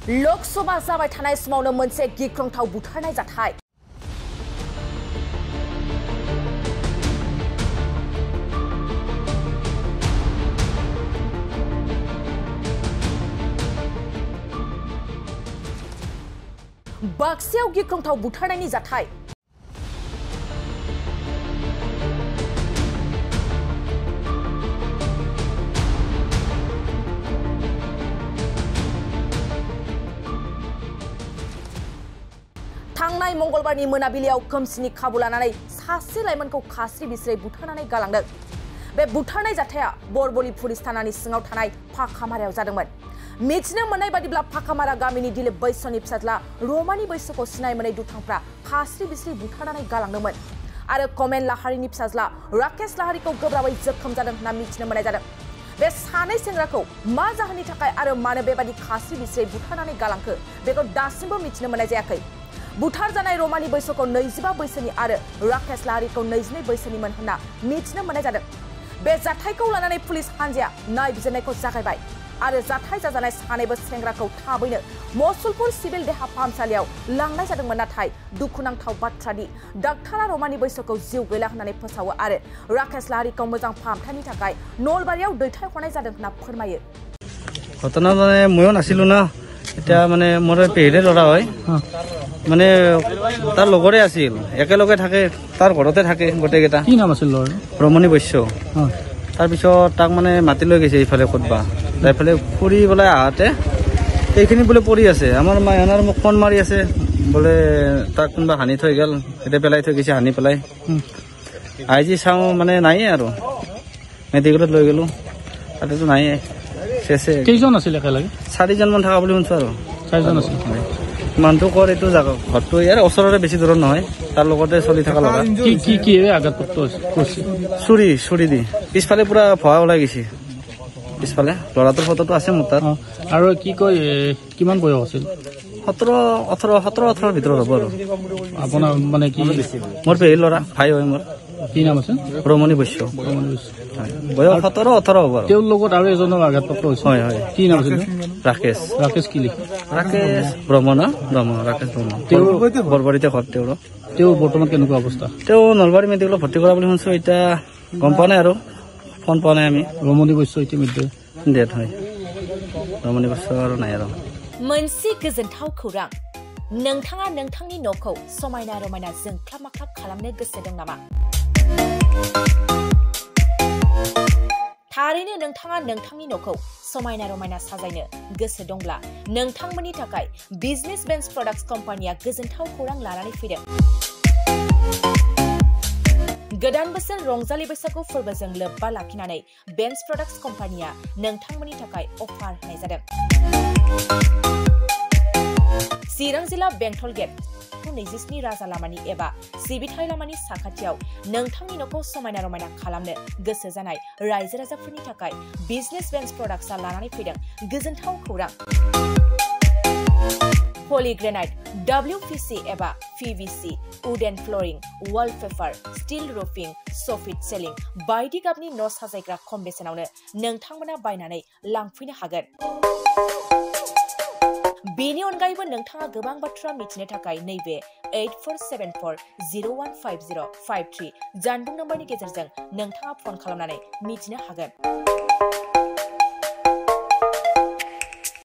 लोकसभा जाबाय थानाय समावनो मोनसे गिख्रंथाव बुथारनाय जाथाय बाक्सायाव गिख्रंथाव बुथारनायनि जाथाय थांनाय मंगलबारनि मोनाबिलियाव खोमसिनि खाबु लानानै सासे लाइमोनखौ खास्रि बिस्रै बुथारनानै गालांदों। बे बुथारनाय जाथाया बरबली पुलिस थानानि सिङाव थानाय फाखामारायाव जादोंमोन। मिथिनो मोननाय बादिब्ला फाखामारा गामिनि दिलीप बैसोनि फिसाज्ला रमानि बैसोखौ सिनाय मोनै दुथांफ्रा खास्रि बिस्रि बुथारनानै गालांदोंमोन आरो कमेन लाहारिनि फिसाज्ला राकेश लाहारिखौ गोब्राबै जोखोम जादों होनना मिथिनो मोननाय जादों। बे सानै सेंग्राखौ मा जाहोननि थाखाय आरो मानो बेबादि खास्रि बिस्रि बुथारनानै गालांखो बेखौ दासिमबो मिथिनो मोननाय जायाखै। बुथार जानाय रमानि बैसोखौ 25 बैसोनि आरो राकेश लाहारिखौ 22 बैसोनिमोन होनना मिथिनो मोननाय जादों। बे जाथायखौ लानानै पुलिस हान्जाया नायबिजिरनायखौ जागायबाय आरो जाथाय जाजानाय सानैबो सेंग्राखौ थाबैनो मसलपुर सिभिल देहा फाहामसालियाव लांनाय जादोंमोन। नाथाय दुखुनांथाव बाथ्रादि डाक्टारा रमानि बैसोखौ जिउ गैला होननानै फोसावो आरो राकेश लाहारिखौ मोजां फाहामथायनि थाखाय नलबारियाव दैथायहरनाय जादों होनना फोरमायो। घटना माने मयो नासिलो ना এটা মানে মোৰ পেহীৰে ল'ৰা হয় মানে তাৰ লগৰে আছিল একেলগে থাকে তাৰ ঘৰতে থাকে গোটেইকেইটা। কি নাম আছিল ল'ৰা? ৰমণী বৈশ্য। তাৰপিছত তাক মানে মাতি লৈ গৈছে ইফালে ক'তবা এইফালে ফুৰি পেলাই আহোঁতে এইখিনি বোলে পৰি আছে। আমাৰ মাইনাৰ মোক ফোন মাৰি আছে বোলে তাক কোনোবা হানি থৈ গ'ল এতিয়া পেলাই থৈ গৈছে হানি পেলাই। আজি চাওঁ মানে নায়ে আৰু মেডিকেলত লৈ গ'লোঁ তাতেতো নায়ে। কেইজন আছিল একেলগে? 4 মান থকা বুলি শুনিছোঁ আৰু 4জন আছিল। মানুহটো কৰ এইটো জাগা ঘৰটো ইয়াৰ ওচৰতে বেছি দূৰত নহয় তাৰ লগতে চলি থকা ল'ৰা। কি আঘাতপ্ৰাপ্ত চুৰি দি পিছফালে পুৰা ভয় ওলাই গৈছে পিছফালে। ল'ৰাটোৰ ফটোটো আছে মোৰ তাত। আৰু কি কয় কিমান বয়স আছিল? 17-18 ভিতৰত হ'ব আৰু। আপোনাৰ মানে কি মোৰ পেহীৰ ল'ৰা ভাই হয় মোৰ। কি নাম আছে? ৰমণী বৈশ্য। বয়স 17-18 হ'ব আৰু। তেওঁৰ লগত আৰু এজনৰ আঘাতপ্ৰাপ্ত হৈছে। হয় হয়। কি নাম আছিল? ৰাকেশ। ৰাকেশ কি লিখে? ৰাকেশ ব্ৰহ্মণ ৰাকেশ ব্ৰহ্মণ। তেওঁ বৰবাৰীতে ঘৰ তেওঁৰ। তেওঁ বৰ্তমান কেনেকুৱা অৱস্থা? তেওঁ নলবাৰী মেডিকেলত ভৰ্তি কৰা বুলি শুনিছোঁ। এতিয়া গম পোৱা নাই আৰু ফোন পোৱা নাই আমি। ৰমণী বৈশ্য ইতিমধ্যে ডেথ হয়। ৰমণী বৈশ্য আৰু নাই আৰু। मोनसे गोजोनथाव खौरां नोंथाङा नोंथांनि न'खौ समायना रमायना जोंख्लाब माख्लाब खालामनो गोसो दं नामा? थारैनो नोंथाङा नोंथांनि न'खौ समायना रमायना साजायनो गोसो दंब्ला नोंथांमोननि थाखाय बिजनेस बेन्स प्रडाक्ट्स कम्पानिया गोजोनथाव खौरां लानानै फैदों। गोदान बोसोर रंजालि बैसागु फोरबोजों लोब्बा लाखिनानै बेन्स प्रडाक्ट्स कम्पानिया नोंथांमोननि थाखाय अफार होनाय जादों। चिरां जिल्ला बेंटल गेट 27 राजा लामानि एबा सिबिथाय लामानि साखाथियाव नोंथांनि न'खौ समायना रमायना खालामनो गोसो जानाय रायजो राजाफोरनि थाखाय बिजनेस बेन्स प्रडाक्ट्सआ लानानै फैदों गोजोनथाव खौरां। पलिग्रेनाइट, WPC एबा PVC, wooden flooring, wallpaper, steel roofing, soffit ceiling बायदि गाबनि न' साजायग्रा खम बेसेनावनो नोंथांमोना बायनानै लांफैनो हागोन। बेनि अनगायैबो नोंथाङा गोबां बाथ्रा मिथिनो थाखाय नैबे 8474015053 जानबुं नम्बरनि गेजेरजों नोंथाङा फन खालामनानै मिथिनो हागोन।